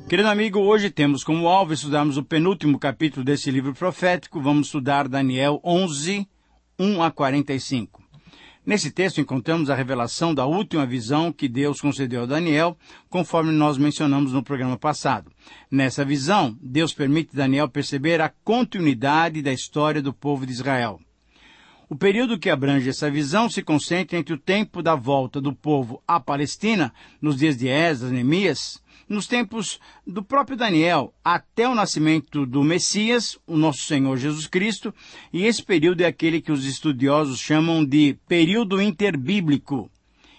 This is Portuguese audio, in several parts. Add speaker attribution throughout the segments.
Speaker 1: Querido amigo, hoje temos como alvo estudarmos o penúltimo capítulo desse livro profético. Vamos estudar Daniel 11, 1 a 45. Nesse texto encontramos a revelação da última visão que Deus concedeu a Daniel, conforme nós mencionamos no programa passado. Nessa visão, Deus permite Daniel perceber a continuidade da história do povo de Israel. O período que abrange essa visão se concentra entre o tempo da volta do povo à Palestina, nos dias de Esdras, Neemias, nos tempos do próprio Daniel, até o nascimento do Messias, o nosso Senhor Jesus Cristo, e esse período é aquele que os estudiosos chamam de período interbíblico.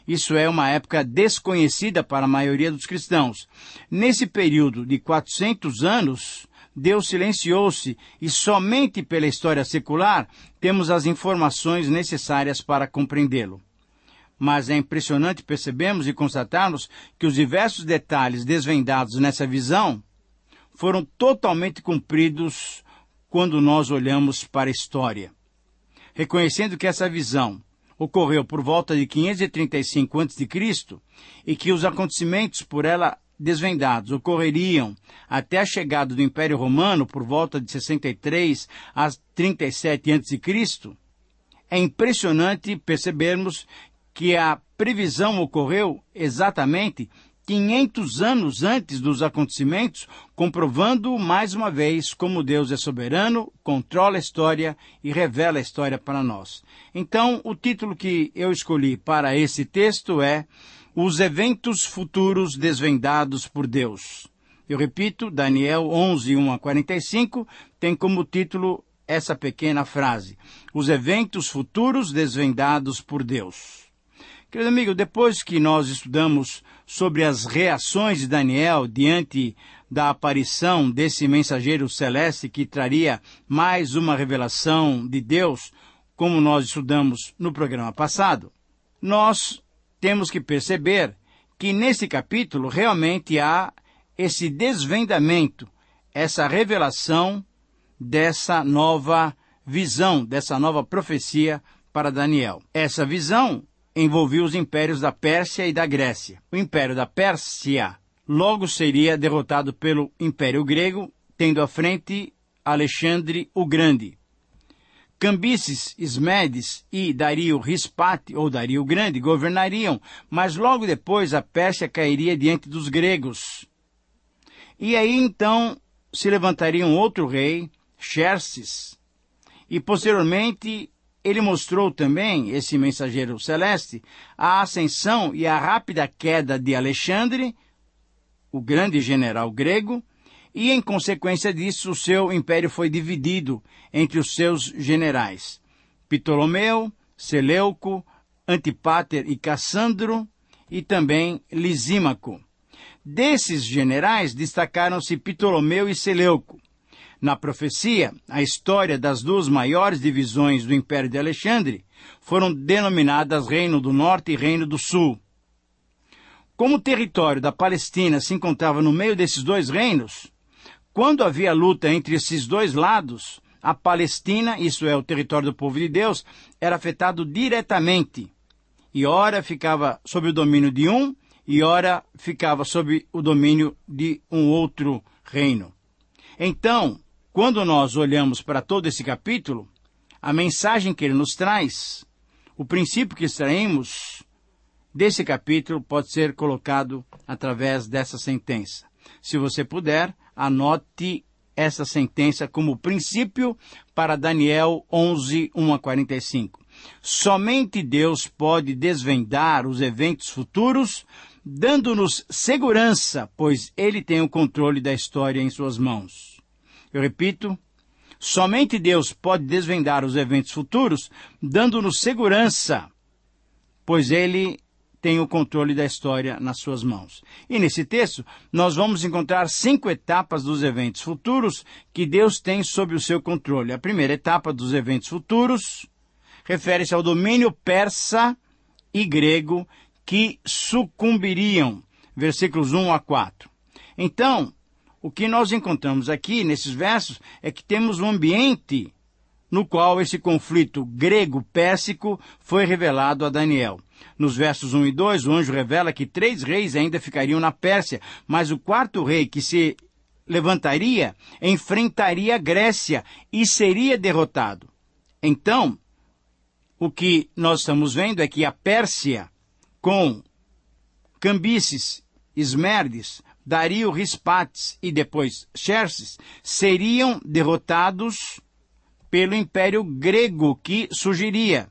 Speaker 1: Isso é uma época desconhecida para a maioria dos cristãos. Nesse período de 400 anos, Deus silenciou-se e somente pela história secular temos as informações necessárias para compreendê-lo. Mas é impressionante percebermos e constatarmos que os diversos detalhes desvendados nessa visão foram totalmente cumpridos quando nós olhamos para a história. Reconhecendo que essa visão ocorreu por volta de 535 a.C. e que os acontecimentos por ela desvendados ocorreriam até a chegada do Império Romano por volta de 63 a 37 a.C., é impressionante percebermos que a previsão ocorreu exatamente 500 anos antes dos acontecimentos, comprovando mais uma vez como Deus é soberano, controla a história e revela a história para nós. Então, o título que eu escolhi para esse texto é Os Eventos Futuros Desvendados por Deus. Eu repito, Daniel 11, 1 a 45, tem como título essa pequena frase, Os Eventos Futuros Desvendados por Deus. Querido amigo, depois que nós estudamos sobre as reações de Daniel diante da aparição desse mensageiro celeste que traria mais uma revelação de Deus, como nós estudamos no programa passado, nós temos que perceber que nesse capítulo realmente há esse desvendamento, essa revelação dessa nova visão, dessa nova profecia para Daniel. Essa visão envolvia os impérios da Pérsia e da Grécia. O império da Pérsia logo seria derrotado pelo Império Grego, tendo à frente Alexandre o Grande. Cambises, Ismedes e Dario Rispate, ou Dario Grande, governariam, mas logo depois a Pérsia cairia diante dos gregos. E aí então se levantaria um outro rei, Xerxes, e posteriormente ele mostrou também, esse mensageiro celeste, a ascensão e a rápida queda de Alexandre, o grande general grego, e em consequência disso o seu império foi dividido entre os seus generais, Ptolomeu, Seleuco, Antipater e Cassandro, e também Lisímaco. Desses generais destacaram-se Ptolomeu e Seleuco. Na profecia, a história das duas maiores divisões do Império de Alexandre foram denominadas Reino do Norte e Reino do Sul. Como o território da Palestina se encontrava no meio desses dois reinos, quando havia luta entre esses dois lados, a Palestina, isso é, o território do povo de Deus, era afetado diretamente. E ora ficava sob o domínio de um, e ora ficava sob o domínio de um outro reino. Então, quando nós olhamos para todo esse capítulo, a mensagem que ele nos traz, o princípio que extraímos desse capítulo pode ser colocado através dessa sentença. Se você puder, anote essa sentença como princípio para Daniel 11, 1 a 45. Somente Deus pode desvendar os eventos futuros, dando-nos segurança, pois Ele tem o controle da história em suas mãos. Eu repito, somente Deus pode desvendar os eventos futuros, dando-nos segurança, pois Ele tem o controle da história nas suas mãos. E nesse texto, nós vamos encontrar 5 etapas dos eventos futuros que Deus tem sob o seu controle. A primeira etapa dos eventos futuros refere-se ao domínio persa e grego que sucumbiriam, versículos 1 a 4. Então, o que nós encontramos aqui nesses versos é que temos um ambiente no qual esse conflito grego-pérsico foi revelado a Daniel. Nos versos 1 e 2, o anjo revela que 3 reis ainda ficariam na Pérsia, mas o 4º rei que se levantaria enfrentaria a Grécia e seria derrotado. Então, o que nós estamos vendo é que a Pérsia, com Cambises, Esmerdes, Dario Rispates e depois Xerxes, seriam derrotados pelo Império Grego que surgiria.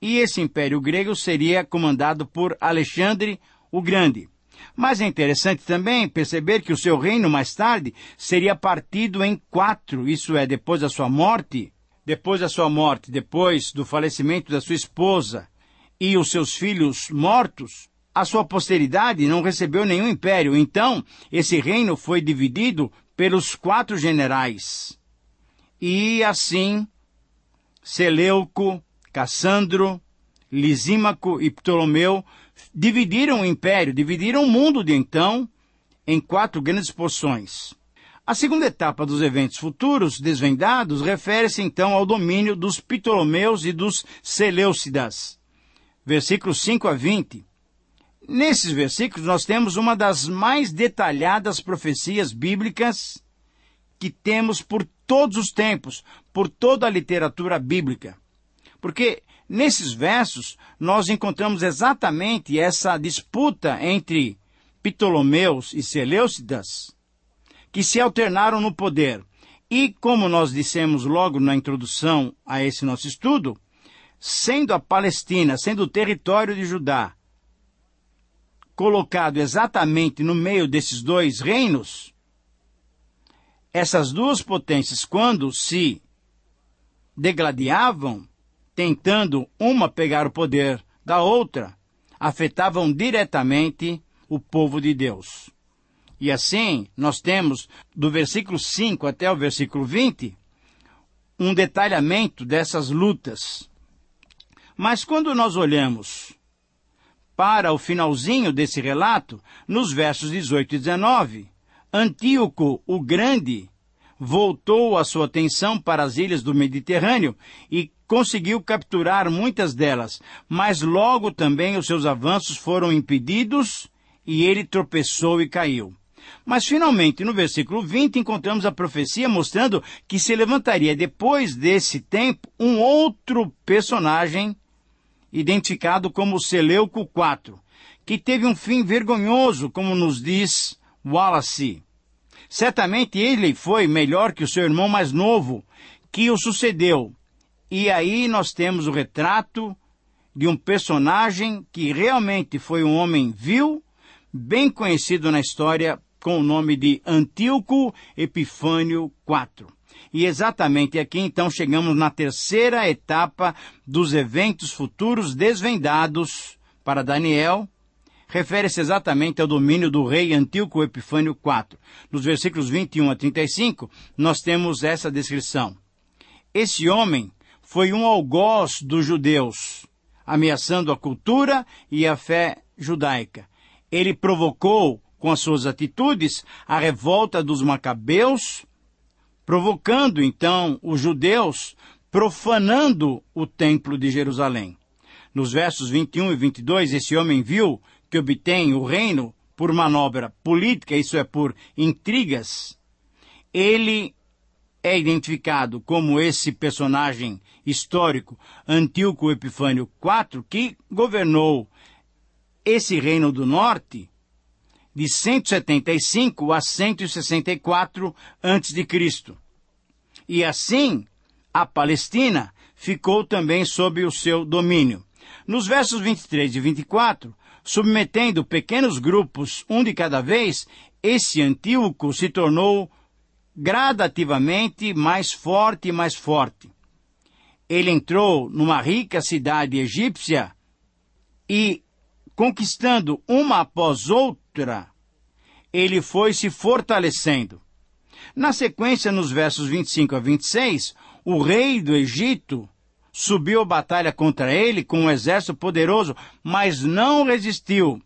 Speaker 1: E esse Império Grego seria comandado por Alexandre o Grande. Mas é interessante também perceber que o seu reino, mais tarde, seria partido em 4, isso é, depois da sua morte, depois do falecimento da sua esposa e os seus filhos mortos, a sua posteridade não recebeu nenhum império. Então, esse reino foi dividido pelos 4 generais. E assim, Seleuco, Cassandro, Lisímaco e Ptolomeu dividiram o império, dividiram o mundo de então em 4 grandes porções. A segunda etapa dos eventos futuros desvendados refere-se então ao domínio dos Ptolomeus e dos Seleucidas. Versículos 5 a 20. Nesses versículos nós temos uma das mais detalhadas profecias bíblicas que temos por todos os tempos, por toda a literatura bíblica. Porque nesses versos nós encontramos exatamente essa disputa entre Ptolomeus e Seleucidas, que se alternaram no poder. E, como nós dissemos logo na introdução a esse nosso estudo, sendo a Palestina, sendo o território de Judá, colocado exatamente no meio desses 2 reinos, essas 2 potências, quando se degladiavam, tentando uma pegar o poder da outra, afetavam diretamente o povo de Deus. E assim, nós temos, do versículo 5 até o versículo 20, um detalhamento dessas lutas. Mas quando nós olhamos para o finalzinho desse relato, nos versos 18 e 19, Antíoco o Grande voltou a sua atenção para as ilhas do Mediterrâneo e conseguiu capturar muitas delas, mas logo também os seus avanços foram impedidos e ele tropeçou e caiu. Mas finalmente, no versículo 20, encontramos a profecia mostrando que se levantaria depois desse tempo um outro personagem identificado como Seleuco IV, que teve um fim vergonhoso, como nos diz Wallace. Certamente ele foi melhor que o seu irmão mais novo, que o sucedeu. E aí nós temos o retrato de um personagem que realmente foi um homem vil, bem conhecido na história com o nome de Antíoco Epifânio IV. E exatamente aqui então chegamos na terceira etapa dos eventos futuros desvendados para Daniel. Refere-se exatamente ao domínio do rei Antíoco Epifânio IV. Nos versículos 21 a 35, nós temos essa descrição. Esse homem foi um algoz dos judeus, ameaçando a cultura e a fé judaica. Ele provocou, com as suas atitudes, a revolta dos macabeus, provocando, então, os judeus, profanando o templo de Jerusalém. Nos versos 21 e 22, esse homem viu que obtém o reino por manobra política, isso é, por intrigas. Ele é identificado como esse personagem histórico, Antíoco Epifânio IV, que governou esse reino do norte de 175 a 164 a.C. E assim, a Palestina ficou também sob o seu domínio. Nos versos 23 e 24, submetendo pequenos grupos, um de cada vez, esse Antíoco se tornou gradativamente mais forte e mais forte. Ele entrou numa rica cidade egípcia e, conquistando uma após outra, ele foi se fortalecendo. Na sequência, nos versos 25 a 26, o rei do Egito subiu a batalha contra ele com um exército poderoso, mas não resistiu.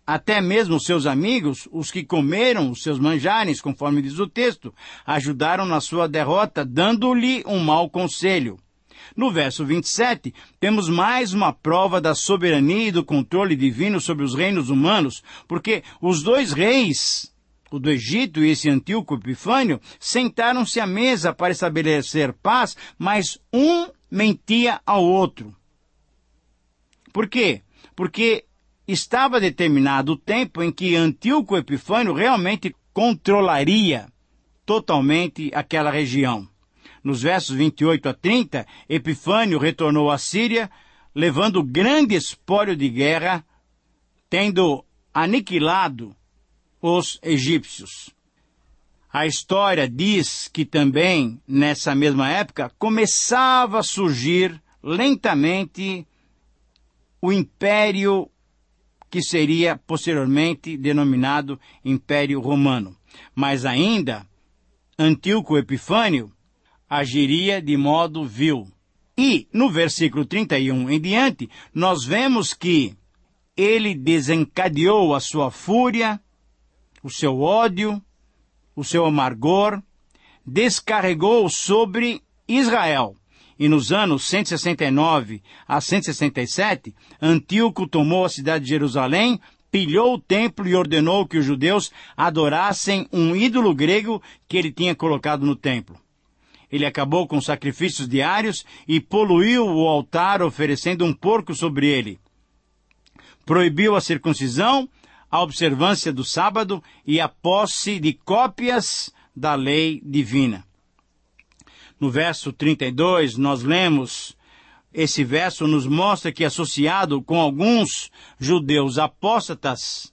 Speaker 1: Até mesmo seus amigos, os que comeram os seus manjares, conforme diz o texto, ajudaram na sua derrota, dando-lhe um mau conselho. No verso 27, temos mais uma prova da soberania e do controle divino sobre os reinos humanos, porque os dois reis, o do Egito e esse Antíoco Epifânio, sentaram-se à mesa para estabelecer paz, mas um mentia ao outro. Por quê? Porque estava determinado o tempo em que Antíoco Epifânio realmente controlaria totalmente aquela região. Nos versos 28 a 30, Epifânio retornou à Síria, levando grande espólio de guerra, tendo aniquilado os egípcios. A história diz que também, nessa mesma época, começava a surgir lentamente o império que seria posteriormente denominado Império Romano. Mas ainda, Antíoco Epifânio agiria de modo vil. E, no versículo 31 em diante, nós vemos que ele desencadeou a sua fúria, o seu ódio, o seu amargor, descarregou sobre Israel. E nos anos 169 a 167, Antíoco tomou a cidade de Jerusalém, pilhou o templo e ordenou que os judeus adorassem um ídolo grego que ele tinha colocado no templo. Ele acabou com sacrifícios diários e poluiu o altar oferecendo um porco sobre ele. Proibiu a circuncisão, a observância do sábado e a posse de cópias da lei divina. No verso 32, nós lemos, esse verso nos mostra que, associado com alguns judeus apóstatas,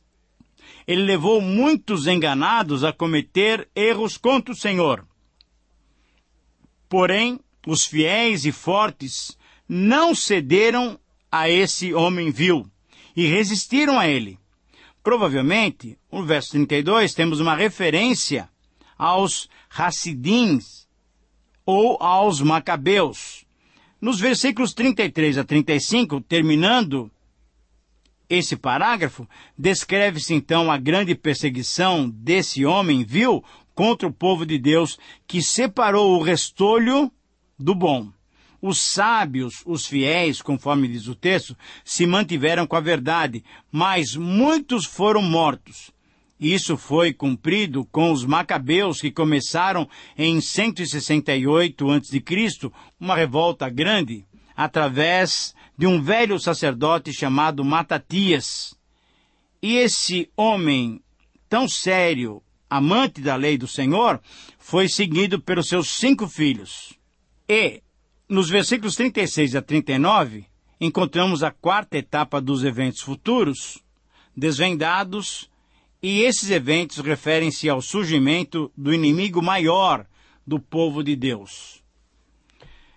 Speaker 1: ele levou muitos enganados a cometer erros contra o Senhor. Porém, os fiéis e fortes não cederam a esse homem vil e resistiram a ele. Provavelmente, no verso 32, temos uma referência aos Hassidins ou aos Macabeus. Nos versículos 33 a 35, terminando esse parágrafo, descreve-se então a grande perseguição desse homem vil contra o povo de Deus, que separou o restolho do bom. Os sábios, os fiéis, conforme diz o texto, se mantiveram com a verdade, mas muitos foram mortos. Isso foi cumprido com os Macabeus, que começaram em 168 a.C., uma revolta grande, através de um velho sacerdote chamado Matatias. E esse homem tão sério, amante da lei do Senhor, foi seguido pelos seus 5 filhos. E, nos versículos 36 a 39, encontramos a 4ª etapa dos eventos futuros, desvendados, e esses eventos referem-se ao surgimento do inimigo maior do povo de Deus.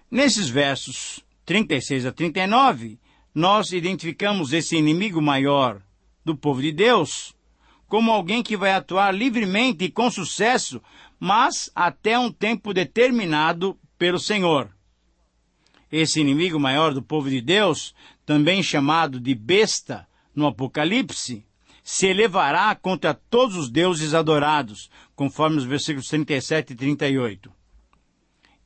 Speaker 1: Nesses versos 36 a 39, nós identificamos esse inimigo maior do povo de Deus como alguém que vai atuar livremente e com sucesso, mas até um tempo determinado pelo Senhor. Esse inimigo maior do povo de Deus, também chamado de besta no Apocalipse, se elevará contra todos os deuses adorados, conforme os versículos 37 e 38.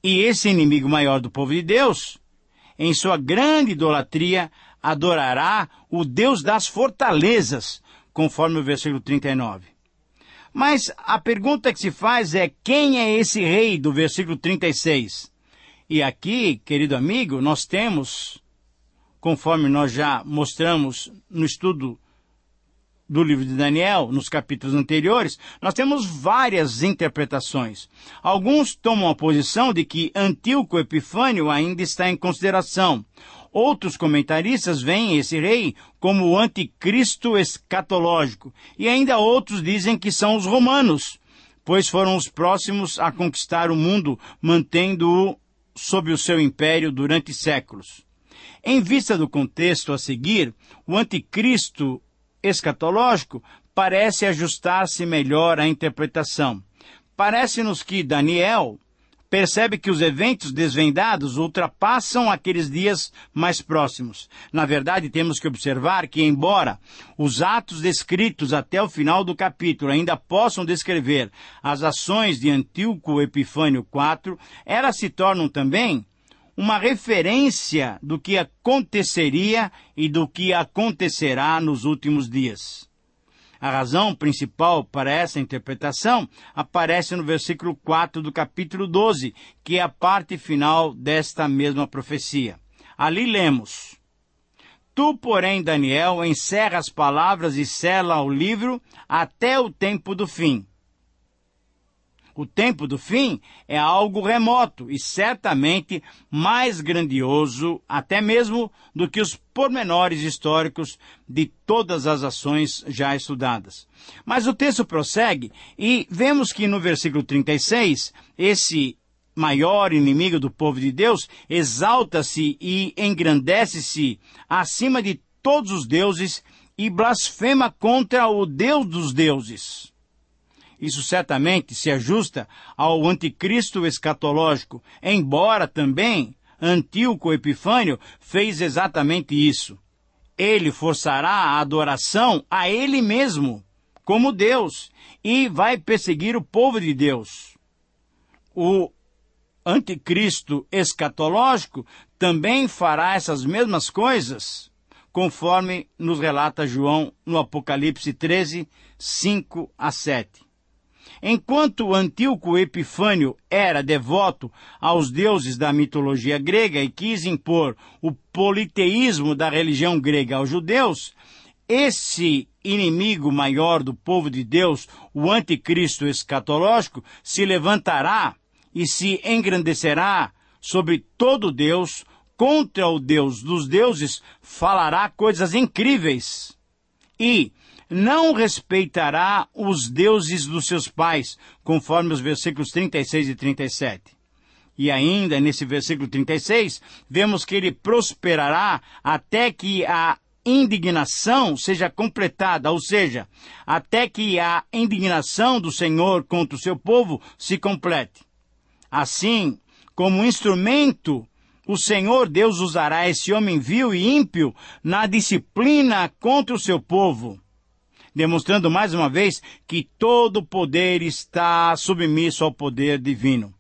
Speaker 1: E esse inimigo maior do povo de Deus, em sua grande idolatria, adorará o Deus das fortalezas, conforme o versículo 39. Mas a pergunta que se faz é, quem é esse rei do versículo 36? E aqui, querido amigo, nós temos, conforme nós já mostramos no estudo do livro de Daniel, nos capítulos anteriores, nós temos várias interpretações. Alguns tomam a posição de que Antíoco Epifânio ainda está em consideração. Outros comentaristas veem esse rei como o anticristo escatológico. E ainda outros dizem que são os romanos, pois foram os próximos a conquistar o mundo, mantendo-o sob o seu império durante séculos. Em vista do contexto a seguir, o anticristo escatológico parece ajustar-se melhor à interpretação. Parece-nos que Daniel percebe que os eventos desvendados ultrapassam aqueles dias mais próximos. Na verdade, temos que observar que, embora os atos descritos até o final do capítulo ainda possam descrever as ações de Antíoco Epifânio IV, elas se tornam também uma referência do que aconteceria e do que acontecerá nos últimos dias. A razão principal para essa interpretação aparece no versículo 4 do capítulo 12, que é a parte final desta mesma profecia. Ali lemos: Tu, porém, Daniel, encerra as palavras e sela o livro até o tempo do fim. O tempo do fim é algo remoto e certamente mais grandioso, até mesmo do que os pormenores históricos de todas as ações já estudadas. Mas o texto prossegue e vemos que no versículo 36, esse maior inimigo do povo de Deus exalta-se e engrandece-se acima de todos os deuses e blasfema contra o Deus dos deuses. Isso certamente se ajusta ao anticristo escatológico, embora também Antíoco Epifânio fez exatamente isso. Ele forçará a adoração a ele mesmo, como Deus, e vai perseguir o povo de Deus. O anticristo escatológico também fará essas mesmas coisas, conforme nos relata João no Apocalipse 13, 5 a 7. Enquanto Antíoco Epifânio era devoto aos deuses da mitologia grega e quis impor o politeísmo da religião grega aos judeus, esse inimigo maior do povo de Deus, o anticristo escatológico, se levantará e se engrandecerá sobre todo Deus, contra o Deus dos deuses, falará coisas incríveis e não respeitará os deuses dos seus pais, conforme os versículos 36 e 37. E ainda, nesse versículo 36, vemos que ele prosperará até que a indignação seja completada, ou seja, até que a indignação do Senhor contra o seu povo se complete. Assim, como instrumento, o Senhor Deus usará esse homem vil e ímpio na disciplina contra o seu povo, demonstrando mais uma vez que todo o poder está submisso ao poder divino.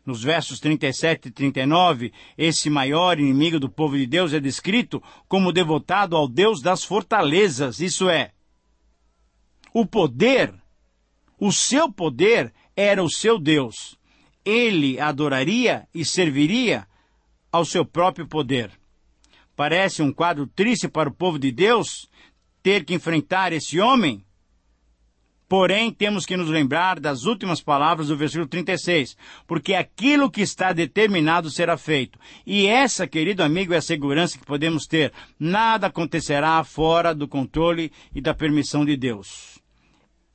Speaker 1: Nos versos 37 e 39, esse maior inimigo do povo de Deus é descrito como devotado ao Deus das fortalezas, isso é, o seu poder era o seu Deus. Ele adoraria e serviria ao seu próprio poder. Parece um quadro triste para o povo de Deus ter que enfrentar esse homem. Porém, temos que nos lembrar das últimas palavras do versículo 36, porque aquilo que está determinado será feito. E essa, querido amigo, é a segurança que podemos ter. Nada acontecerá fora do controle e da permissão de Deus.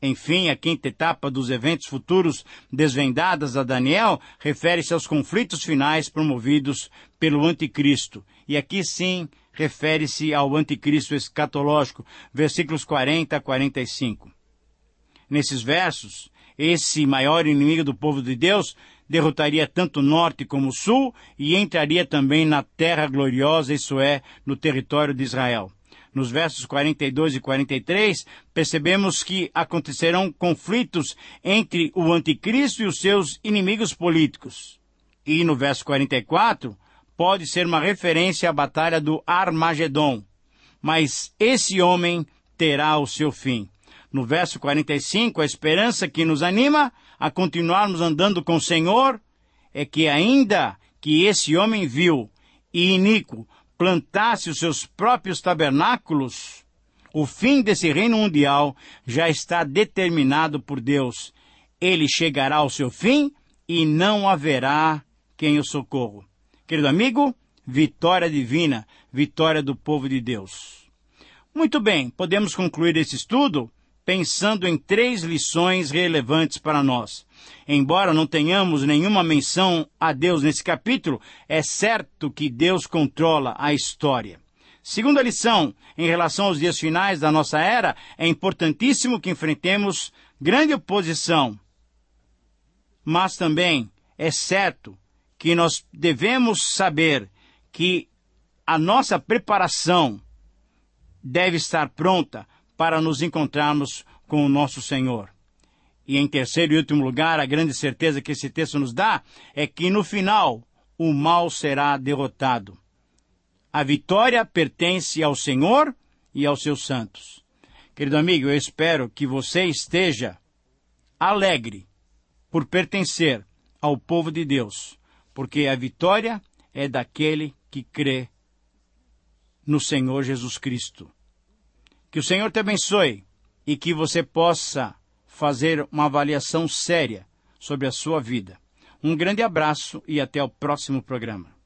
Speaker 1: Enfim, a quinta etapa dos eventos futuros desvendadas a Daniel refere-se aos conflitos finais promovidos pelo anticristo. E aqui sim, refere-se ao anticristo escatológico, versículos 40 a 45. Nesses versos, esse maior inimigo do povo de Deus derrotaria tanto o norte como o sul e entraria também na terra gloriosa, isso é, no território de Israel. Nos versos 42 e 43, percebemos que acontecerão conflitos entre o anticristo e os seus inimigos políticos. E no verso 44, pode ser uma referência à batalha do Armagedon. Mas esse homem terá o seu fim. No verso 45, a esperança que nos anima a continuarmos andando com o Senhor é que ainda que esse homem vil e iníquo plantasse os seus próprios tabernáculos, o fim desse reino mundial já está determinado por Deus. Ele chegará ao seu fim e não haverá quem o socorra. Querido amigo, vitória divina, vitória do povo de Deus. Muito bem, podemos concluir esse estudo pensando em 3 lições relevantes para nós. Embora não tenhamos nenhuma menção a Deus nesse capítulo, é certo que Deus controla a história. Segunda lição, em relação aos dias finais da nossa era, é importantíssimo que enfrentemos grande oposição. Mas também é certo que nós devemos saber que a nossa preparação deve estar pronta para nos encontrarmos com o nosso Senhor. E em terceiro e último lugar, a grande certeza que esse texto nos dá é que no final, o mal será derrotado. A vitória pertence ao Senhor e aos seus santos. Querido amigo, eu espero que você esteja alegre por pertencer ao povo de Deus, porque a vitória é daquele que crê no Senhor Jesus Cristo. Que o Senhor te abençoe e que você possa fazer uma avaliação séria sobre a sua vida. Um grande abraço e até o próximo programa.